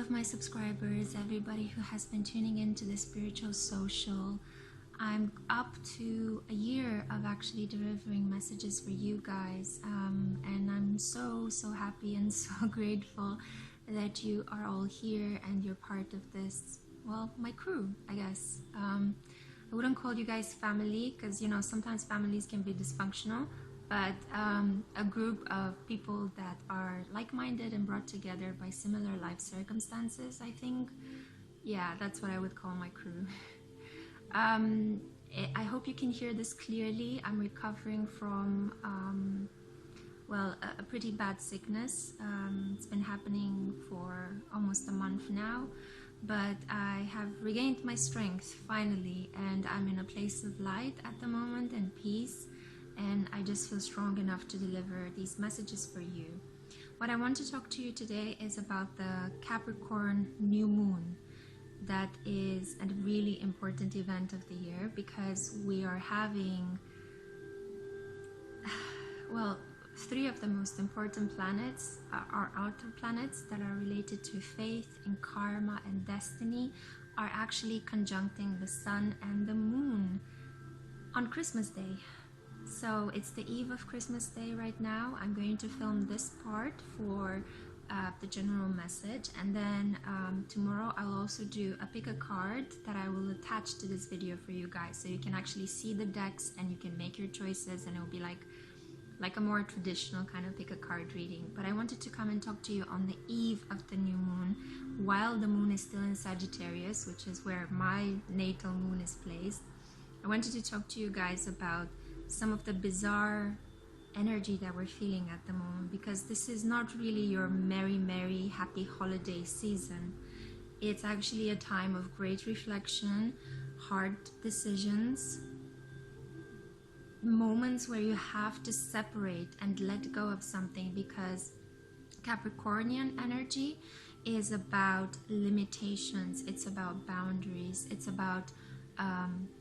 of my subscribers, everybody who has been tuning into the Spiritual Social. I'm up to a year of actually delivering messages for you guys, and I'm so happy and so grateful that you are all here and you're part of this, well, my crew, I guess. I wouldn't call you guys family because, you know, sometimes families can be dysfunctional, but a group of people that are like-minded and brought together by similar life circumstances, I think. Yeah, that's what I would call my crew. I hope you can hear this clearly. I'm recovering from, well, a pretty bad sickness. It's been happening for almost a month now, but I have regained my strength finally, and I'm in a place of light at the moment and peace. And I just feel strong enough to deliver these messages for you. What I want to talk to you today is about the Capricorn new moon. That is a really important event of the year because we are having, well, 3 of the most important planets, our outer planets that are related to faith and karma and destiny, are actually conjuncting the sun and the moon on Christmas Day. So it's the eve of Christmas Day right now. I'm going to film this part for the general message, and then tomorrow I'll also do a pick a card that I will attach to this video for you guys, so you can actually see the decks and you can make your choices, and it will be like a more traditional kind of pick a card reading. But I wanted to come and talk to you on the eve of the new moon, while the moon is still in Sagittarius, which is where my natal moon is placed. I wanted to talk to you guys about some of the bizarre energy that we're feeling at the moment, because this is not really your merry happy holiday season. It's actually a time of great reflection, hard decisions, moments where you have to separate and let go of something, because Capricornian energy is about limitations, it's about boundaries, it's about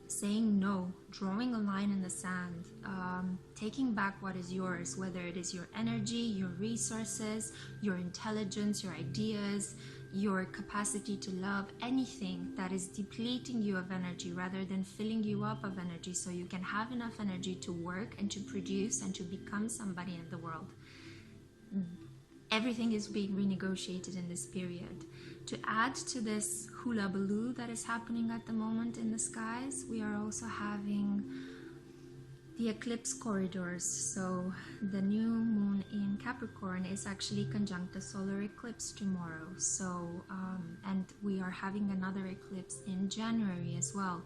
saying no, drawing a line in the sand, taking back what is yours, whether it is your energy, your resources, your intelligence, your ideas, your capacity to love, anything that is depleting you of energy rather than filling you up of energy, so you can have enough energy to work and to produce and to become somebody in the world. Everything is being renegotiated in this period. To add to this hula baloo that is happening at the moment in the skies, we are also having the eclipse corridors. So the new moon in Capricorn is actually conjunct the solar eclipse tomorrow. So, and we are having another eclipse in January as well.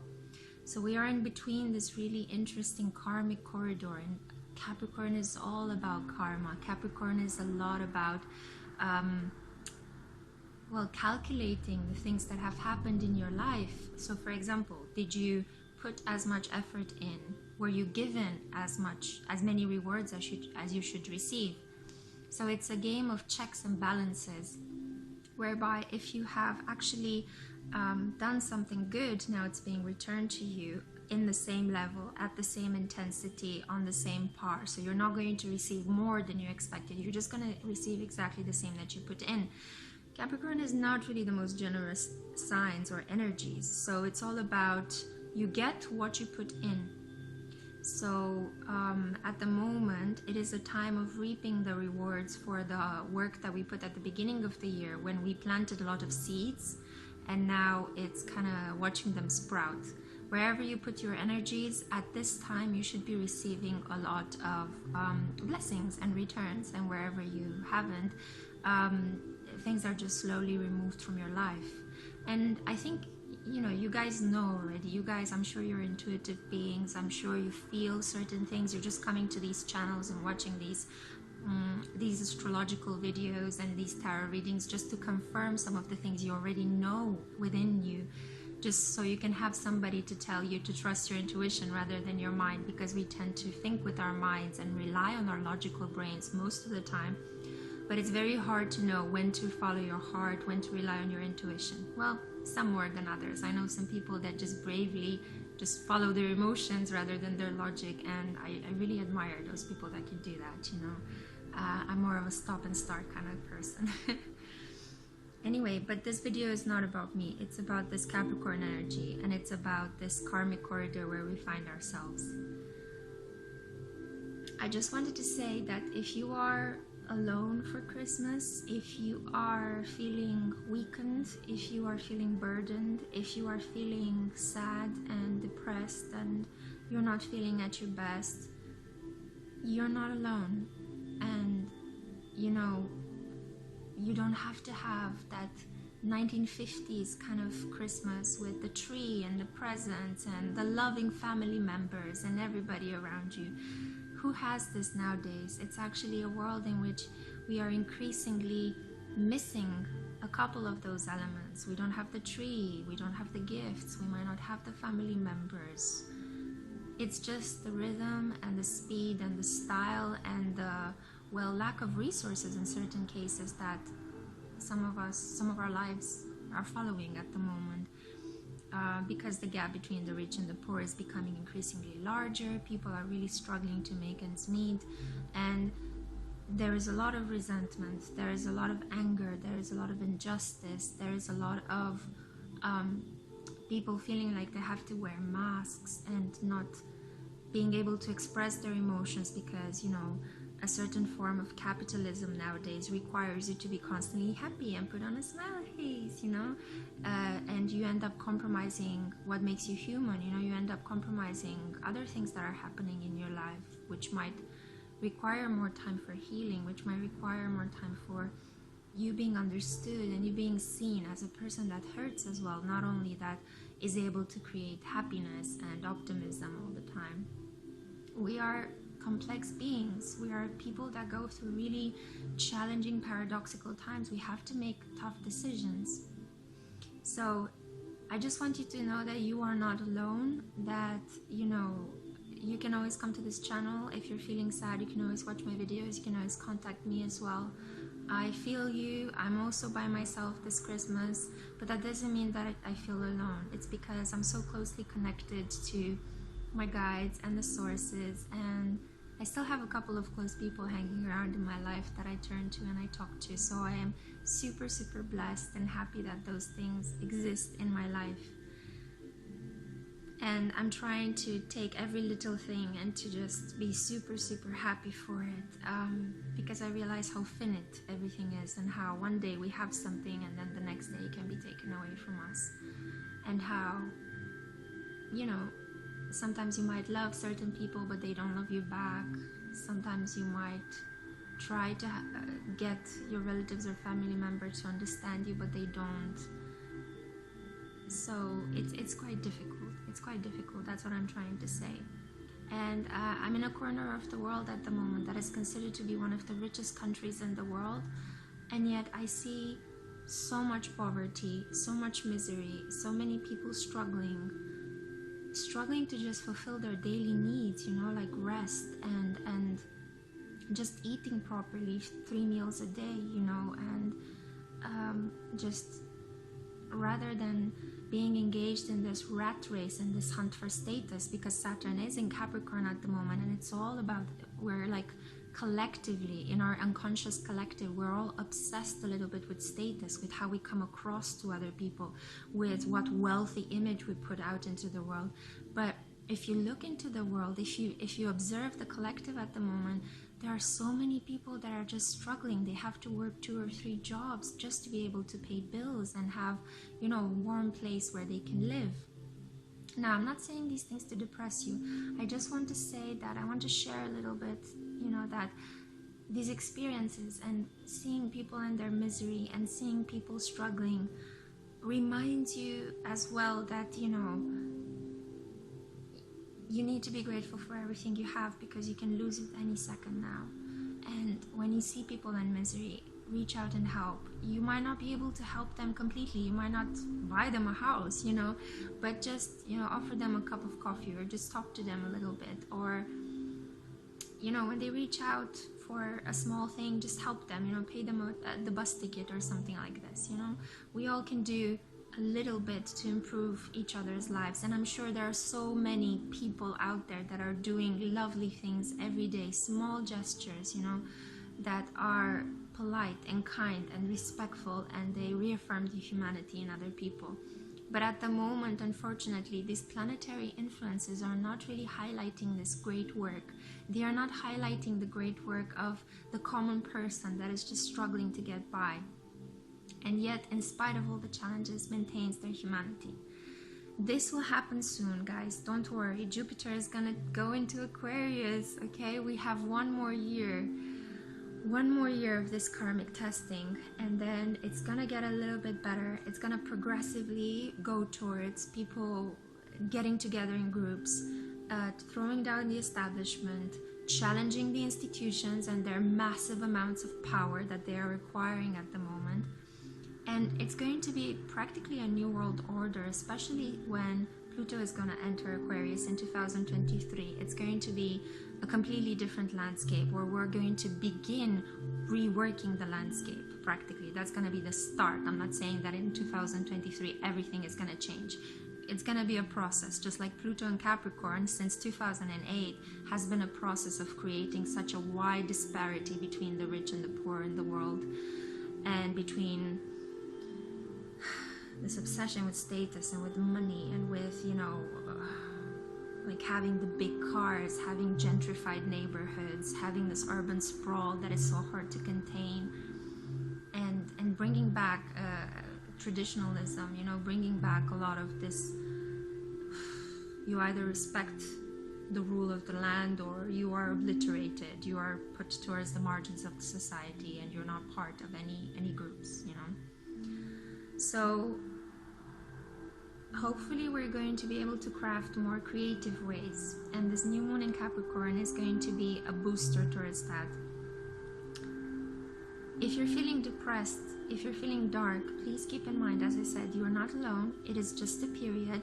So we are in between this really interesting karmic corridor, and Capricorn is all about karma. Capricorn is a lot about well, calculating the things that have happened in your life. So for example, did you put as much effort in? Were you given as many rewards as you should receive? So it's a game of checks and balances, whereby if you have actually done something good, now it's being returned to you in the same level, at the same intensity, on the same par. So you're not going to receive more than you expected. You're just going to receive exactly the same that you put in. Capricorn is not really the most generous signs or energies. So it's all about you get what you put in. So at the moment, it is a time of reaping the rewards for the work that we put at the beginning of the year, when we planted a lot of seeds, and now it's kind of watching them sprout. Wherever you put your energies at this time, you should be receiving a lot of blessings and returns, and wherever you haven't, things are just slowly removed from your life. And I think, you know, you guys know already. You guys, I'm sure you're intuitive beings. I'm sure you feel certain things. You're just coming to these channels and watching these astrological videos and these tarot readings just to confirm some of the things you already know within you, just so you can have somebody to tell you to trust your intuition rather than your mind, because we tend to think with our minds and rely on our logical brains most of the time. But it's very hard to know when to follow your heart, when to rely on your intuition. Well, some more than others. I know some people that just bravely just follow their emotions rather than their logic, and I really admire those people that can do that, you know. I'm more of a stop and start kind of person. Anyway, but this video is not about me. It's about this Capricorn energy, and it's about this karmic corridor where we find ourselves. I just wanted to say that if you are alone for Christmas, if you are feeling weakened, if you are feeling burdened, if you are feeling sad and depressed and you're not feeling at your best, you're not alone. And you know, you don't have to have that 1950s kind of Christmas with the tree and the presents and the loving family members and everybody around you. Who has this nowadays? It's actually a world in which we are increasingly missing a couple of those elements. We don't have the tree, we don't have the gifts, we might not have the family members. It's just the rhythm and the speed and the style and the, well, lack of resources in certain cases that some of our lives are following at the moment. Because the gap between the rich and the poor is becoming increasingly larger. People are really struggling to make ends meet, and there is a lot of resentment, there is a lot of anger, there is a lot of injustice, there is a lot of people feeling like they have to wear masks and not being able to express their emotions because, you know, a certain form of capitalism nowadays requires you to be constantly happy and put on a smile face, you know, and you end up compromising what makes you human. You know, you end up compromising other things that are happening in your life, which might require more time for healing, which might require more time for you being understood and you being seen as a person that hurts as well, not only that is able to create happiness and optimism all the time. We are complex beings. We are people that go through really challenging, paradoxical times. We have to make tough decisions. So I just want you to know that you are not alone, that, you know, you can always come to this channel. If you're feeling sad, you can always watch my videos. You can always contact me as well. I feel you. I'm also by myself this Christmas, but that doesn't mean that I feel alone. It's because I'm so closely connected to my guides and the sources, and I still have a couple of close people hanging around in my life that I turn to and I talk to. So I am super, super blessed and happy that those things exist in my life. And I'm trying to take every little thing and to just be super, super happy for it, because I realize how finite everything is and how one day we have something and then the next day it can be taken away from us. And how, you know, sometimes you might love certain people but they don't love you back. Sometimes you might try to get your relatives or family members to understand you but they don't. So it's quite difficult. It's quite difficult. That's what I'm trying to say. And I'm in a corner of the world at the moment that is considered to be one of the richest countries in the world, and yet I see so much poverty, so much misery, so many people struggling to just fulfill their daily needs, you know, like rest and just eating properly 3 meals a day, you know, and just rather than being engaged in this rat race and this hunt for status, because Saturn is in Capricorn at the moment, and it's all about, we're like collectively, in our unconscious collective, we're all obsessed a little bit with status, with how we come across to other people, with what wealthy image we put out into the world. But if you look into the world, if you observe the collective at the moment, there are so many people that are just struggling. They have to work 2 or 3 jobs just to be able to pay bills and have, you know, a warm place where they can live. Now, I'm not saying these things to depress you. I just want to say that I want to share a little bit, you know, that these experiences and seeing people in their misery and seeing people struggling reminds you as well that, you know, you need to be grateful for everything you have, because you can lose it any second now. And when you see people in misery, reach out and help. You might not be able to help them completely. You might not buy them a house, you know, but just, you know, offer them a cup of coffee or just talk to them a little bit. Or, you know, when they reach out for a small thing, just help them, you know, pay them the bus ticket or something like this, you know. We all can do a little bit to improve each other's lives, and I'm sure there are so many people out there that are doing lovely things every day, small gestures, you know, that are polite and kind and respectful, and they reaffirm the humanity in other people. But at the moment, unfortunately, these planetary influences are not really highlighting this great work. They are not highlighting the great work of the common person that is just struggling to get by, and yet, in spite of all the challenges, maintains their humanity. This will happen soon, guys. Don't worry. Jupiter is gonna go into Aquarius, okay? We have one more year of this karmic testing, and then it's gonna get a little bit better. It's gonna progressively go towards people getting together in groups, throwing down the establishment, challenging the institutions and their massive amounts of power that they are acquiring at the moment. And it's going to be practically a new world order, especially when Pluto is going to enter Aquarius in 2023. It's going to be a completely different landscape where we're going to begin reworking the landscape practically. That's going to be the start. I'm not saying that in 2023 everything is going to change. It's going to be a process, just like Pluto and Capricorn since 2008 has been a process of creating such a wide disparity between the rich and the poor in the world, and between this obsession with status and with money and with, you know, like having the big cars, having gentrified neighborhoods, having this urban sprawl that is so hard to contain, and bringing back traditionalism, you know, bringing back a lot of this. You either respect the rule of the land or you are obliterated, you are put towards the margins of society, and you're not part of any groups, you know. So hopefully we're going to be able to craft more creative ways, and this new moon in Capricorn is going to be a booster towards that. If you're feeling depressed, if you're feeling dark, please keep in mind, as I said, you are not alone. It is just a period,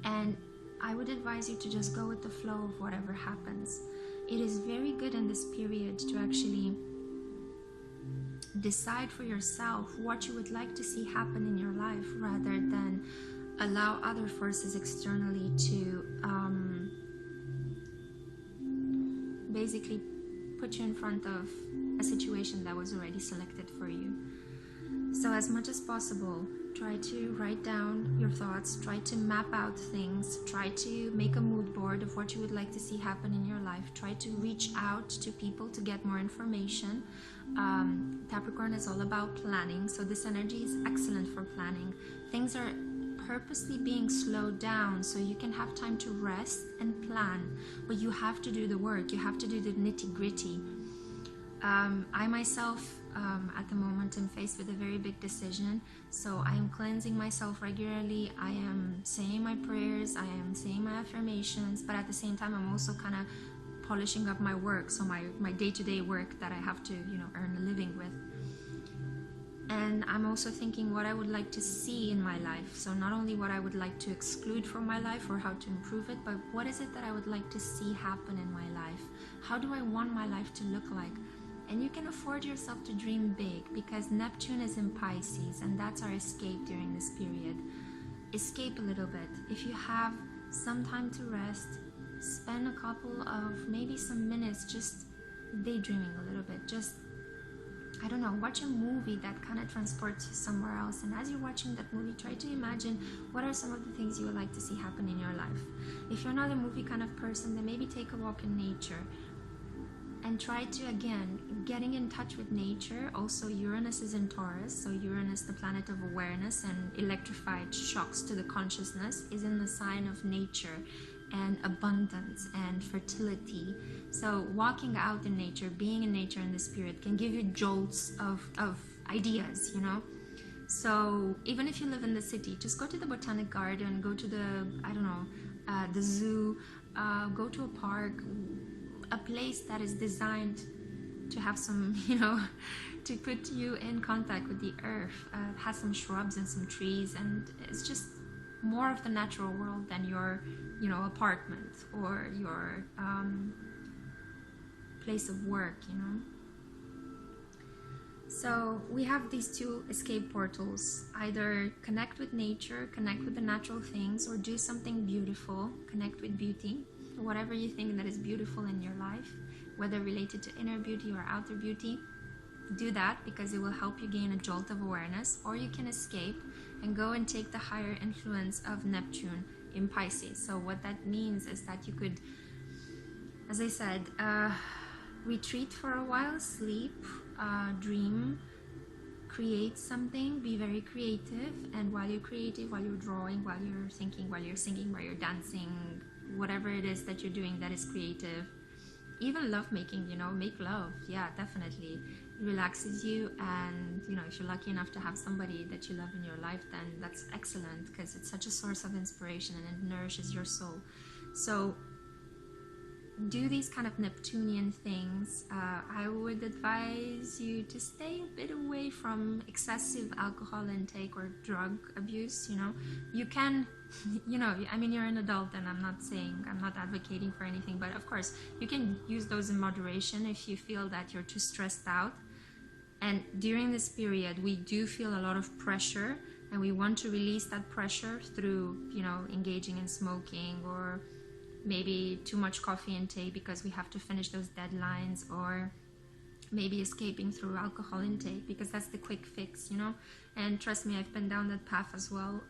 and I would advise you to just go with the flow of whatever happens. It is very good in this period to actually decide for yourself what you would like to see happen in your life, rather than allow other forces externally to basically put you in front of a situation that was already selected for you. So as much as possible, try to write down your thoughts, try to map out things, try to make a mood board of what you would like to see happen in your life, try to reach out to people to get more information. Capricorn is all about planning, so this energy is excellent for planning. Things are purposely being slowed down so you can have time to rest and plan, but you have to do the work, you have to do the nitty-gritty. I myself at the moment am faced with a very big decision, so I am cleansing myself regularly. I am saying my prayers, I am saying my affirmations, but at the same time I'm also kind of polishing up my work, so my day-to-day work that I have to, you know, earn a living with. And I'm also thinking what I would like to see in my life. So not only what I would like to exclude from my life or how to improve it, but what is it that I would like to see happen in my life? How do I want my life to look like? And you can afford yourself to dream big, because Neptune is in Pisces, and that's our escape during this period. Escape a little bit. If you have some time to rest, spend a couple of maybe some minutes just daydreaming a little bit. Just, I don't know, watch a movie that kind of transports you somewhere else. And as you're watching that movie, try to imagine what are some of the things you would like to see happen in your life. If you're not a movie kind of person, then maybe take a walk in nature. And try to, again, getting in touch with nature. Also, Uranus is in Taurus, so Uranus, the planet of awareness and electrified shocks to the consciousness, is in the sign of nature and abundance and fertility. So walking out in nature, being in nature in this period can give you jolts of ideas, you know. So even if you live in the city, just go to the botanic garden, go to the, I don't know, the zoo, go to a park, a place that is designed to have some, you know, to put you in contact with the earth, has some shrubs and some trees, and it's just more of the natural world than your, you know, apartment or your place of work, you know. So we have these two escape portals: either connect with nature, connect with the natural things, or do something beautiful, connect with beauty. Whatever you think that is beautiful in your life, whether related to inner beauty or outer beauty, do that, because it will help you gain a jolt of awareness. Or you can escape and go and take the higher influence of Neptune in Pisces. So what that means is that you could, as I said, retreat for a while, sleep, dream, create something, be very creative. And while you're creative, while you're drawing, while you're thinking, while you're singing, while you're dancing, whatever it is that you're doing that is creative, even love making, you know, make love. Yeah, definitely. It relaxes you. And, you know, if you're lucky enough to have somebody that you love in your life, then that's excellent, because it's such a source of inspiration and it nourishes your soul. So do these kind of Neptunian things. I would advise you to stay a bit away from excessive alcohol intake or drug abuse. You know, you can, you know, I mean, you're an adult, and I'm not advocating for anything, but of course you can use those in moderation if you feel that you're too stressed out. And during this period, we do feel a lot of pressure, and we want to release that pressure through, you know, engaging in smoking, or maybe too much coffee intake because we have to finish those deadlines, or maybe escaping through alcohol intake, because that's the quick fix, you know. And trust me, I've been down that path as well,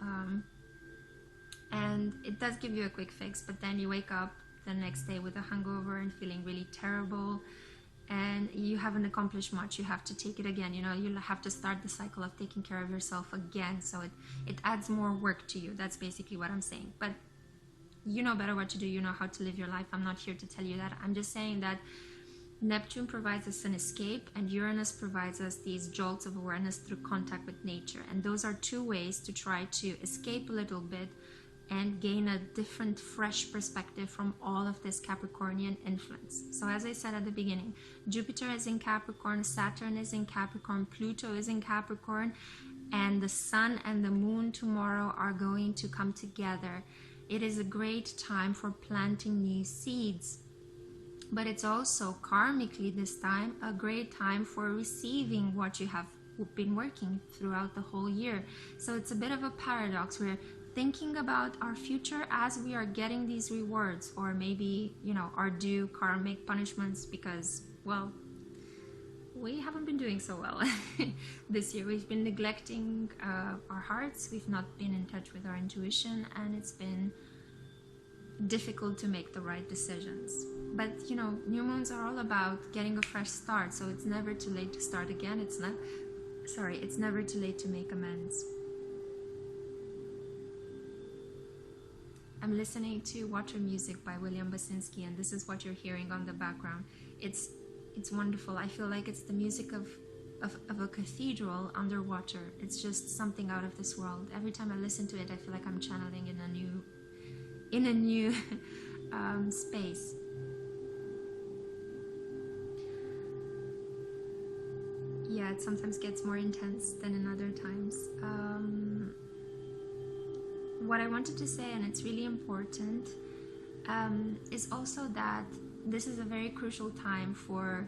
and it does give you a quick fix, but then you wake up the next day with a hangover and feeling really terrible, and you haven't accomplished much. You have to take it again, you know. You'll have to start the cycle of taking care of yourself again, so it adds more work to you. That's basically what I'm saying. But you know better what to do. You know how to live your life. I'm not here to tell you that. I'm just saying that Neptune provides us an escape, and Uranus provides us these jolts of awareness through contact with nature. And those are two ways to try to escape a little bit and gain a different, fresh perspective from all of this Capricornian influence. So as I said at the beginning, Jupiter is in Capricorn, Saturn is in Capricorn, Pluto is in Capricorn, and the Sun and the Moon tomorrow are going to come together. It is a great time for planting new seeds, but it's also karmically this time a great time for receiving what you have been working throughout the whole year. So it's a bit of a paradox. We're thinking about our future as we are getting these rewards, or maybe, you know, our due karmic punishments, because, well, we haven't been doing so well this year. We've been neglecting our hearts. We've not been in touch with our intuition, and it's been difficult to make the right decisions. But, you know, new moons are all about getting a fresh start, so it's never too late to start again. It's never too late to make amends. I'm listening to Water Music by William Basinski, and this is what you're hearing on the background. It's wonderful. I feel like it's the music of a cathedral underwater. It's just something out of this world. Every time I listen to it, I feel like I'm channeling in a new space. Yeah, it sometimes gets more intense than in other times. What I wanted to say, and it's really important, is also that this is a very crucial time for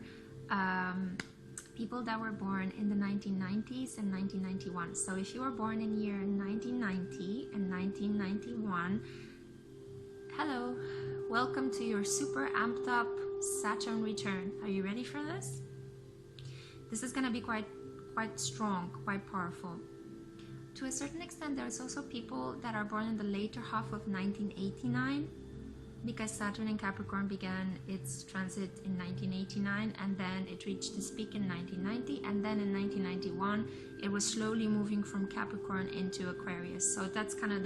people that were born in the 1990s and 1991. So if you were born in year 1990 and 1991, hello, welcome to your super amped up Saturn return. Are you ready for this? This is going to be quite strong, quite powerful. To a certain extent, there's also people that are born in the later half of 1989, because Saturn in Capricorn began its transit in 1989, and then it reached its peak in 1990, and then in 1991 it was slowly moving from Capricorn into Aquarius. So that's kind of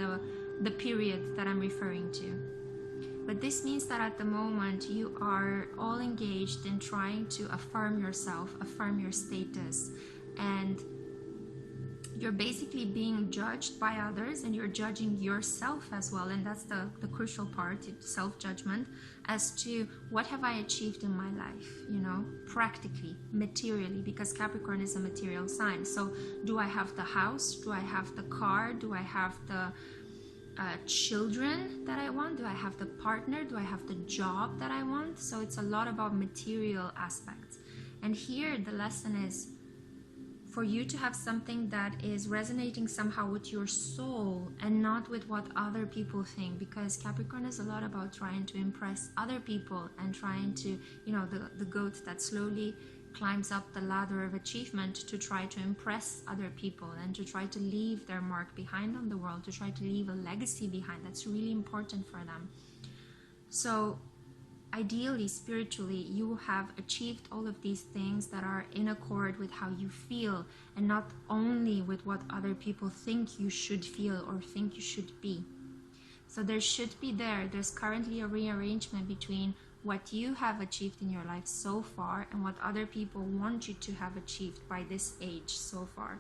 the period that I'm referring to. But this means that at the moment you are all engaged in trying to affirm yourself, affirm your status, and you're basically being judged by others, and you're judging yourself as well. And that's the crucial part, self-judgment, as to what have I achieved in my life, you know, practically, materially, because Capricorn is a material sign. So do I have the house? Do I have the car? Do I have the children that I want? Do I have the partner? Do I have the job that I want? So it's a lot about material aspects. And here the lesson is, for you to have something that is resonating somehow with your soul and not with what other people think, because Capricorn is a lot about trying to impress other people and trying to, you know, the goat that slowly climbs up the ladder of achievement to try to impress other people and to try to leave their mark behind on the world, to try to leave a legacy behind. That's really important for them. So ideally, spiritually, you have achieved all of these things that are in accord with how you feel, and not only with what other people think you should feel or think you should be. So there should be there's currently a rearrangement between what you have achieved in your life so far and what other people want you to have achieved by this age so far.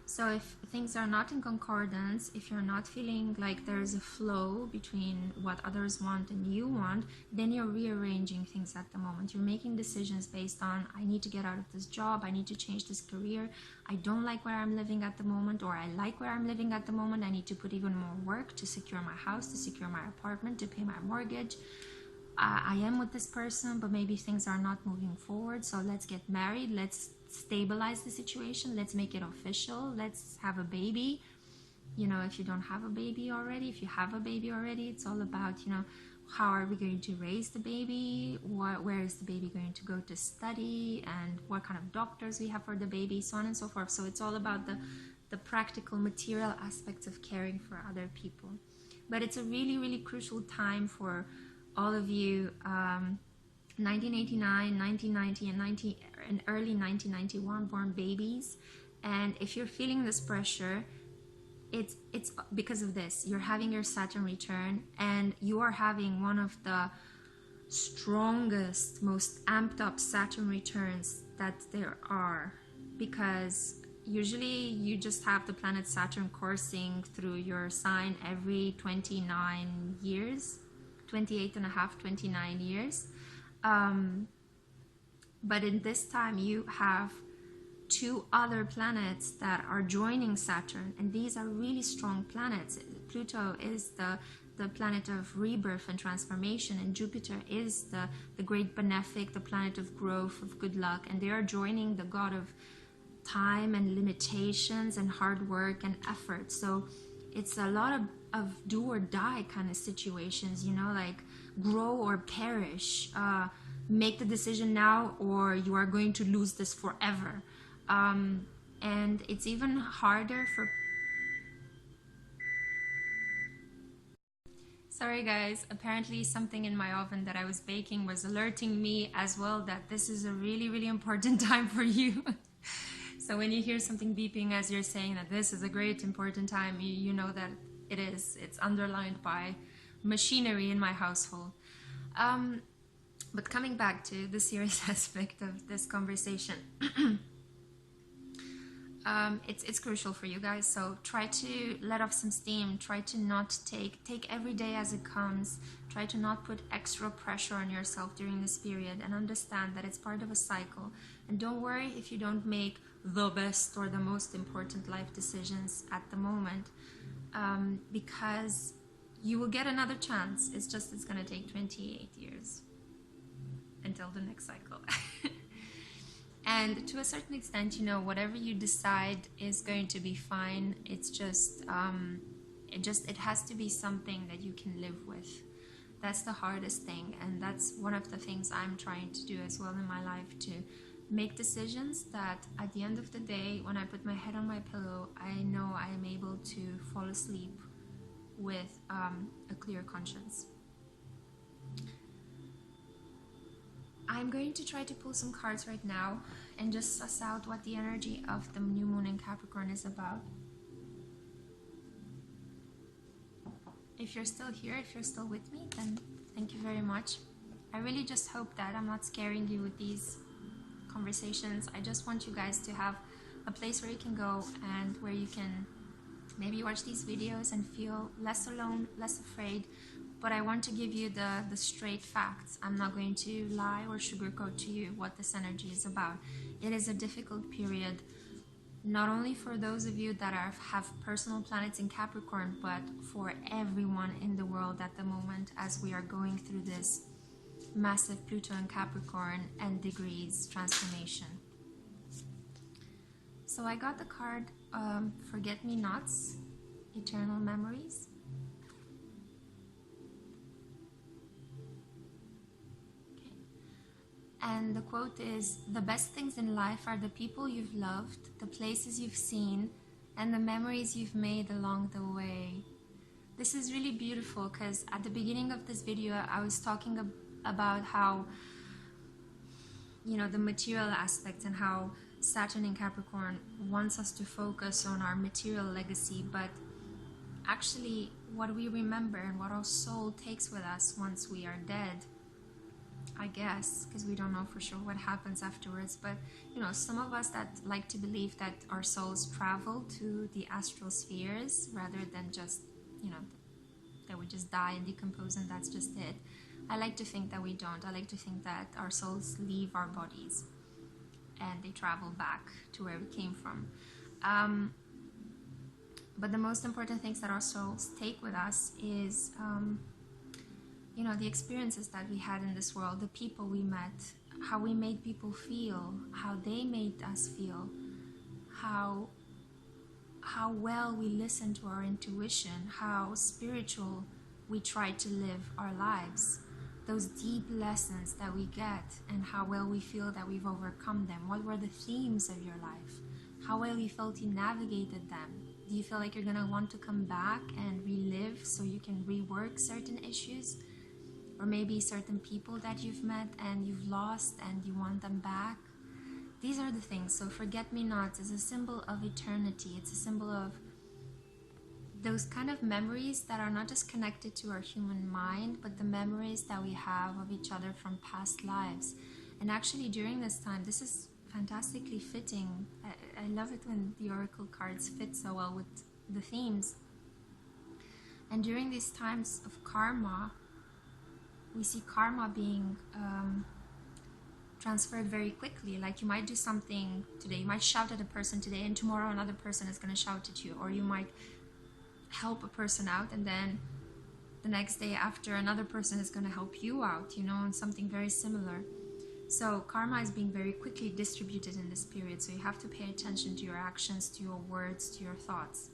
So if things are not in concordance, if you're not feeling like there is a flow between what others want and you want, then you're rearranging things at the moment. You're making decisions based on, I need to get out of this job, I need to change this career, I don't like where I'm living at the moment, or I like where I'm living at the moment, I need to put even more work to secure my house, to secure my apartment, to pay my mortgage. I am with this person, but maybe things are not moving forward, so let's get married, let's stabilize the situation, let's make it official, let's have a baby. You know, if you don't have a baby already, if you have a baby already, it's all about, you know, how are we going to raise the baby, where is the baby going to go to study, and what kind of doctors we have for the baby, so on and so forth. So it's all about the practical material aspects of caring for other people. But it's a really, really crucial time for all of you 1989, 1990, and early 1991 born babies. And if you're feeling this pressure, it's because of this. You're having your Saturn return, and you are having one of the strongest, most amped up Saturn returns that there are, because usually you just have the planet Saturn coursing through your sign every 29 years, 28 and a half, 29 years. But in this time you have two other planets that are joining Saturn, and these are really strong planets. Pluto is the planet of rebirth and transformation, and Jupiter is the great benefic, the planet of growth, of good luck, and they are joining the god of time and limitations and hard work and effort. So it's a lot of do or die kind of situations, you know, like grow or perish, make the decision now or you are going to lose this forever. And it's even harder for... Sorry guys, apparently something in my oven that I was baking was alerting me as well that this is a really, really important time for you. So when you hear something beeping as you're saying that this is a great important time, you know that it is. It's underlined by machinery in my household. But coming back to the serious aspect of this conversation, it's crucial for you guys. So try to let off some steam. Try to not take every day as it comes. Try to not put extra pressure on yourself during this period, and understand that it's part of a cycle. And don't worry if you don't make the best or the most important life decisions at the moment, because you will get another chance. It's just it's going to take 28 years until the next cycle. And to a certain extent, you know, whatever you decide is going to be fine. It's just it has to be something that you can live with. That's the hardest thing, and that's one of the things I'm trying to do as well in my life, to make decisions that at the end of the day, when I put my head on my pillow, I know I am able to fall asleep with a clear conscience. I'm going to try to pull some cards right now and just suss out what the energy of the new moon in Capricorn is about. If you're still here, if you're still with me, then thank you very much. I really just hope that I'm not scaring you with these conversations. I just want you guys to have a place where you can go and where you can maybe watch these videos and feel less alone, less afraid. But I want to give you the straight facts. I'm not going to lie or sugarcoat to you what this energy is about. It is a difficult period, not only for those of you that have personal planets in Capricorn, but for everyone in the world at the moment, as we are going through this massive Pluto in Capricorn and degrees transformation. So I got the card Forget-Me-Nots, Eternal Memories. Okay. And the quote is, "The best things in life are the people you've loved, the places you've seen, and the memories you've made along the way." This is really beautiful because at the beginning of this video I was talking about how, you know, the material aspects and how Saturn in Capricorn wants us to focus on our material legacy, but actually what we remember and what our soul takes with us once we are dead, I guess, because we don't know for sure what happens afterwards, but you know, some of us that like to believe that our souls travel to the astral spheres rather than just, you know, that we just die and decompose and that's just it. I like to think that we don't. I like to think that our souls leave our bodies and they travel back to where we came from. But the most important things that our souls take with us is, you know, the experiences that we had in this world, the people we met, how we made people feel, how they made us feel, how well we listened to our intuition, how spiritual we try to live our lives, those deep lessons that we get, and how well we feel that we've overcome them. What were the themes of your life? How well you felt you navigated them? Do you feel like you're gonna want to come back and relive so you can rework certain issues? Or maybe certain people that you've met and you've lost and you want them back? These are the things. So Forget-Me-Nots is a symbol of eternity. It's a symbol of those kind of memories that are not just connected to our human mind, but the memories that we have of each other from past lives. And actually during this time, this is fantastically fitting. I love it when the oracle cards fit so well with the themes. And during these times of karma, we see karma being transferred very quickly. Like you might do something today, you might shout at a person today, and tomorrow another person is going to shout at you. Or you might help a person out, and then the next day after, another person is going to help you out, you know, and something very similar. So karma is being very quickly distributed in this period, so you have to pay attention to your actions, to your words, to your thoughts.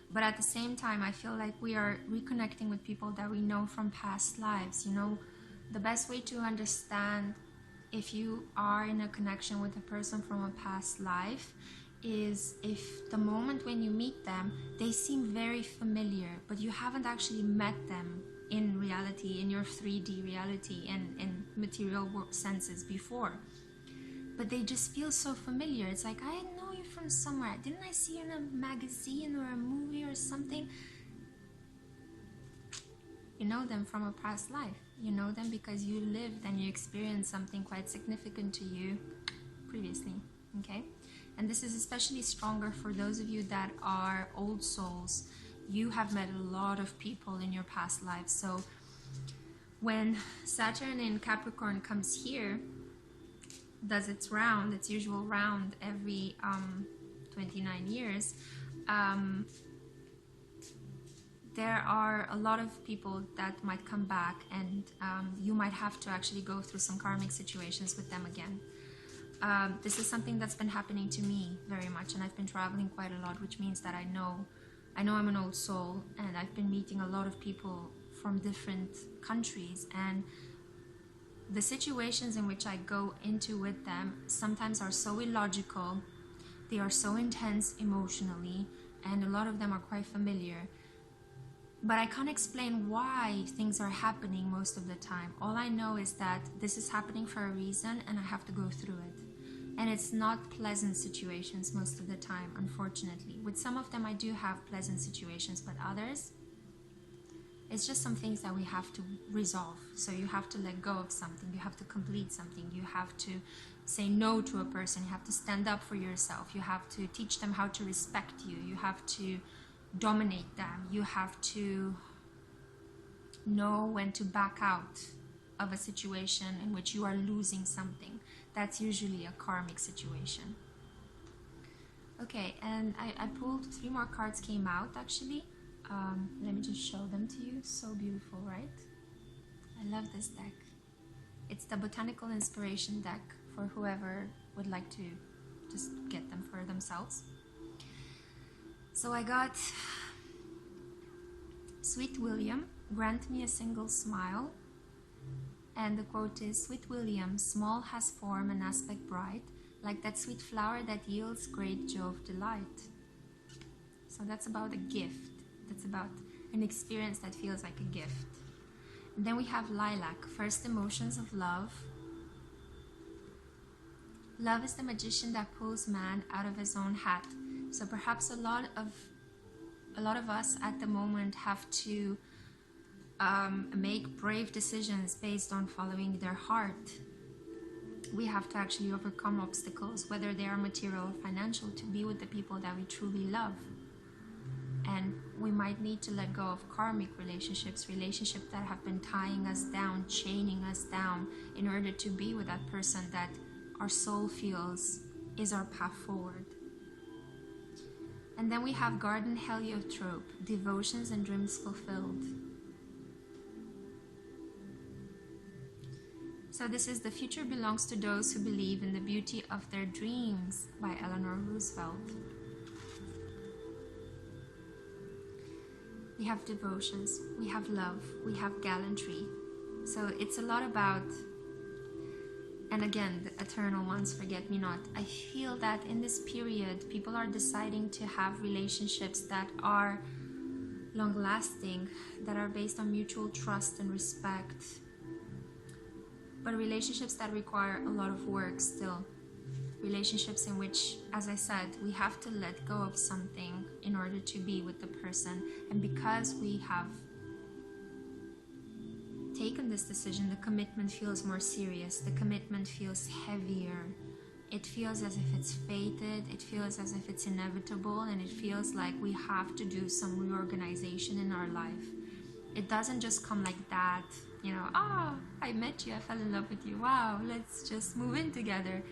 But at the same time, I feel like we are reconnecting with people that we know from past lives. You know, the best way to understand if you are in a connection with a person from a past life is if the moment when you meet them, they seem very familiar, but you haven't actually met them in reality, in your 3D reality and in material senses before. But they just feel so familiar. It's like, I know you from somewhere. Didn't I see you in a magazine or a movie or something? You know them from a past life. You know them because you lived and you experienced something quite significant to you previously, okay? And this is especially stronger for those of you that are old souls. You have met a lot of people in your past lives. So when Saturn in Capricorn comes here, does its round, its usual round every 29 years, there are a lot of people that might come back, and you might have to actually go through some karmic situations with them again. This is something that's been happening to me very much, and I've been traveling quite a lot, which means that I know I'm an old soul, and I've been meeting a lot of people from different countries, and the situations in which I go into with them sometimes are so illogical, they are so intense emotionally, and a lot of them are quite familiar. But I can't explain why things are happening most of the time. All I know is that this is happening for a reason, and I have to go through it. And it's not pleasant situations most of the time, unfortunately. With some of them I do have pleasant situations, but others, it's just some things that we have to resolve. So you have to let go of something, you have to complete something, you have to say no to a person, you have to stand up for yourself, you have to teach them how to respect you, you have to dominate them, you have to know when to back out of a situation in which you are losing something. That's usually a karmic situation. Okay, and I pulled 3 more cards came out actually. Let me just show them to you. So beautiful, right? I love this deck. It's the Botanical Inspiration deck for whoever would like to just get them for themselves. So I got, Sweet William, grant me a single smile. And the quote is, Sweet William, small has form and aspect bright, like that sweet flower that yields great joy of delight. So that's about a gift. That's about an experience that feels like a gift. And then we have Lilac, first emotions of love. Love is the magician that pulls man out of his own hat. So perhaps a lot of us at the moment have to make brave decisions based on following their heart. We have to actually overcome obstacles, whether they are material or financial, to be with the people that we truly love. And we might need to let go of karmic relationships that have been tying us down, chaining us down, in order to be with that person that our soul feels is our path forward. And then we have Garden Heliotrope, devotions and dreams fulfilled. So this is The Future Belongs to Those Who Believe in the Beauty of Their Dreams by Eleanor Roosevelt. We have devotions, we have love, we have gallantry. So it's a lot about, and again, the eternal ones, forget me not. I feel that in this period, people are deciding to have relationships that are long-lasting, that are based on mutual trust and respect, but relationships that require a lot of work still. Relationships in which, as I said, we have to let go of something in order to be with the person. And because we have taken this decision, the commitment feels more serious. The commitment feels heavier. It feels as if it's fated. It feels as if it's inevitable. And it feels like we have to do some reorganization in our life. It doesn't just come like that. You know, I met you, I fell in love with you. Wow, let's just move in together.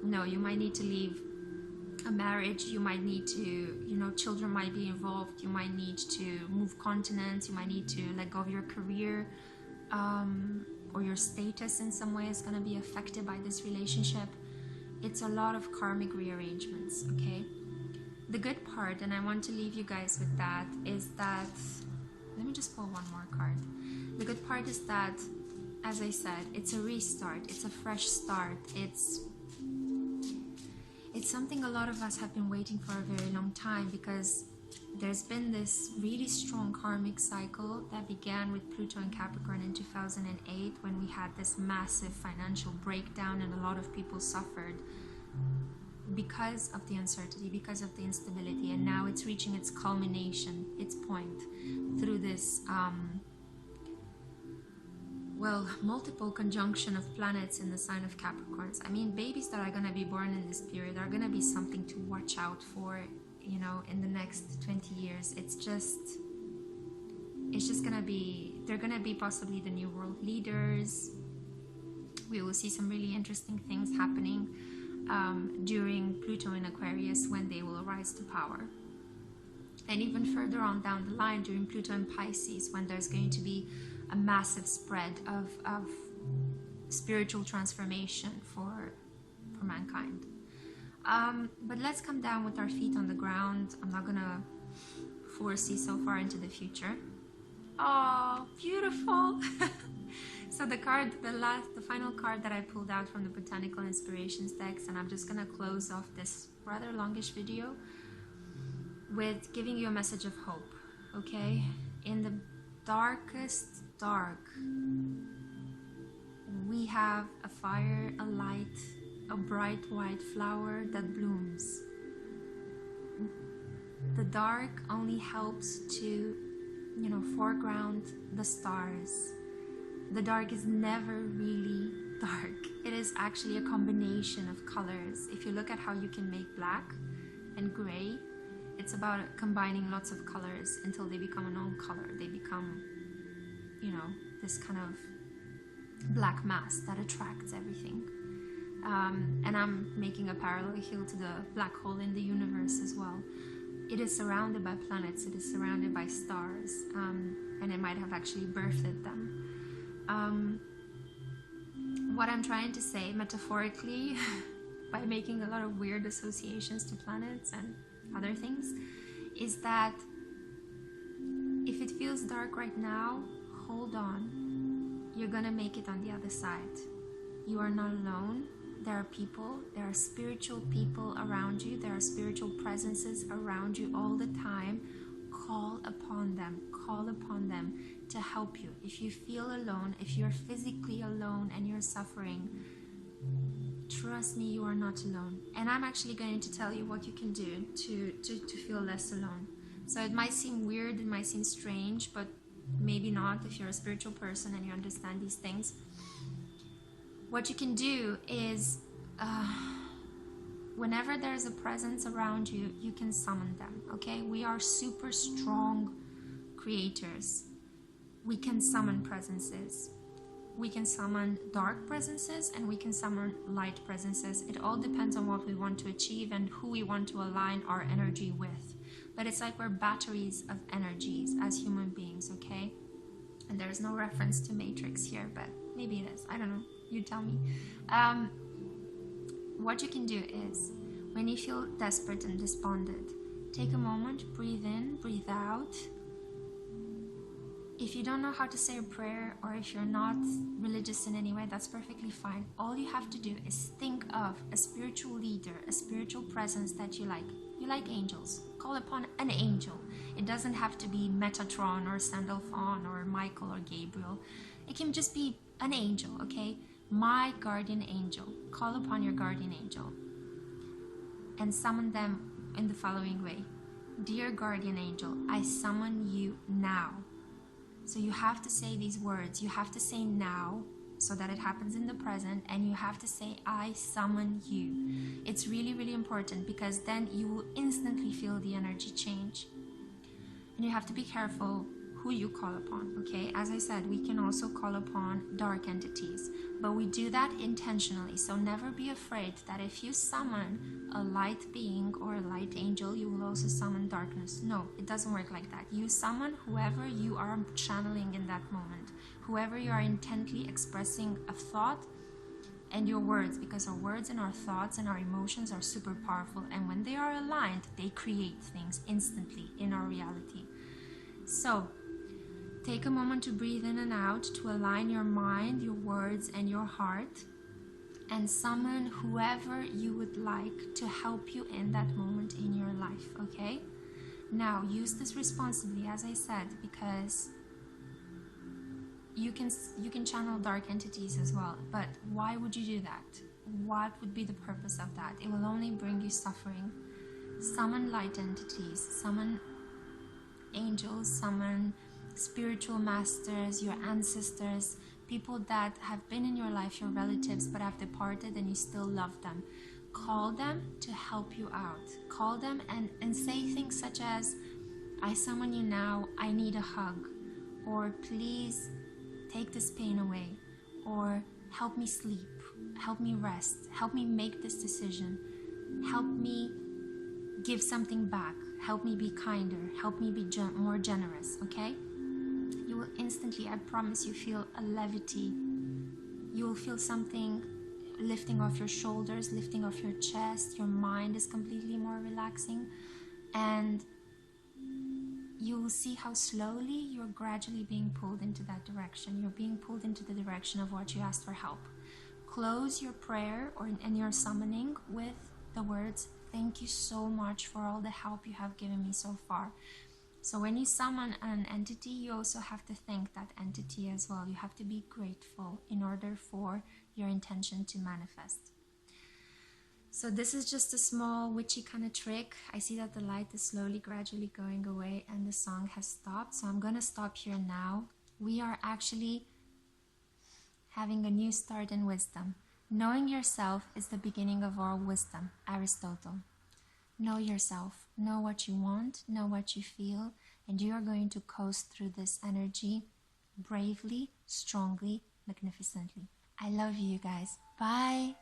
No, you might need to leave a marriage, you might need to, children might be involved, you might need to move continents, you might need to let go of your career, or your status in some way is going to be affected by this relationship. It's a lot of karmic rearrangements, okay? The good part, and I want to leave you guys with that, is that, let me just pull one more card. The good part is that, as I said, it's a restart, it's a fresh start, it's something a lot of us have been waiting for a very long time, because there's been this really strong karmic cycle that began with Pluto and Capricorn in 2008, when we had this massive financial breakdown and a lot of people suffered because of the uncertainty, because of the instability, and now it's reaching its culmination, its point, through this multiple conjunction of planets in the sign of Capricorns. I mean, babies that are going to be born in this period are going to be something to watch out for, in the next 20 years. It's just going to be, they're going to be possibly the new world leaders. We will see some really interesting things happening during Pluto in Aquarius, when they will rise to power. And even further on down the line, during Pluto in Pisces, when there's going to be a massive spread of spiritual transformation for mankind. But let's come down with our feet on the ground. I'm not gonna foresee so far into the future. Oh, beautiful! So the final card that I pulled out from the Botanical Inspirations decks, and I'm just gonna close off this rather longish video with giving you a message of hope, okay? In the darkest dark, we have a fire, a light, a bright white flower that blooms. The dark only helps to, foreground the stars. The dark is never really dark. It is actually a combination of colors. If you look at how you can make black and gray, it's about combining lots of colors until they become an own color. They become, this kind of black mass that attracts everything. And I'm making a parallel here to the black hole in the universe as well. It is surrounded by planets, it is surrounded by stars, and it might have actually birthed them. What I'm trying to say metaphorically by making a lot of weird associations to planets and other things, is that if it feels dark right now, hold on. You're gonna make it on the other side. You are not alone. There are people, there are spiritual people around you, there are spiritual presences around you all the time. Call upon them to help you. If you feel alone, if you're physically alone and you're suffering, trust me, you are not alone. And I'm actually going to tell you what you can do to feel less alone. So it might seem weird, it might seem strange, but maybe not if you're a spiritual person and you understand these things. What you can do is, whenever there's a presence around you, you can summon them, okay? We are super strong creators. We can summon presences. We can summon dark presences and we can summon light presences. It all depends on what we want to achieve and who we want to align our energy with. But it's like we're batteries of energies as human beings, okay? And there's no reference to Matrix here, but maybe it is. I don't know. You tell me. What you can do is, when you feel desperate and despondent, take a moment, breathe in, breathe out. If you don't know how to say a prayer, or if you're not religious in any way, that's perfectly fine. All you have to do is think of a spiritual leader, a spiritual presence that you like. You like angels. Call upon an angel. It doesn't have to be Metatron or Sandalphon or Michael or Gabriel. It can just be an angel, okay? My guardian angel. Call upon your guardian angel and summon them in the following way. Dear guardian angel, I summon you now. So you have to say these words. You have to say now so that it happens in the present, and you have to say, I summon you. It's really, really important, because then you will instantly feel the energy change. And you have to be careful who you call upon, okay? As I said, we can also call upon dark entities, but we do that intentionally. So never be afraid that if you summon a light being or a light angel, you will also summon darkness. No, it doesn't work like that. You summon whoever you are channeling in that moment, whoever you are intently expressing a thought, and your words, because our words and our thoughts and our emotions are super powerful, and when they are aligned, they create things instantly in our reality. So take a moment to breathe in and out, to align your mind, your words, and your heart, and summon whoever you would like to help you in that moment in your life, okay? Now, use this responsibly, as I said, because you can channel dark entities as well, but why would you do that? What would be the purpose of that? It will only bring you suffering. Summon light entities, summon angels, summon spiritual masters, your ancestors, people that have been in your life, your relatives, but have departed and you still love them. Call them to help you out. Call them and say things such as, I summon you now, I need a hug, or please take this pain away, or help me sleep, help me rest, help me make this decision, help me give something back, help me be kinder, help me be more generous, okay? You will instantly, I promise you, feel a levity. You will feel something lifting off your shoulders, lifting off your chest. Your mind is completely more relaxing, and you will see how slowly you're gradually being pulled into that direction. You're being pulled into the direction of what you asked for help. Close your prayer and your summoning with the words, thank you so much for all the help you have given me so far. So when you summon an entity, you also have to thank that entity as well. You have to be grateful in order for your intention to manifest. So this is just a small witchy kind of trick. I see that the light is slowly, gradually going away and the song has stopped. So I'm going to stop here now. We are actually having a new start in wisdom. Knowing yourself is the beginning of all wisdom, Aristotle. Know yourself, know what you want, know what you feel, and you are going to coast through this energy bravely, strongly, magnificently. I love you guys. Bye.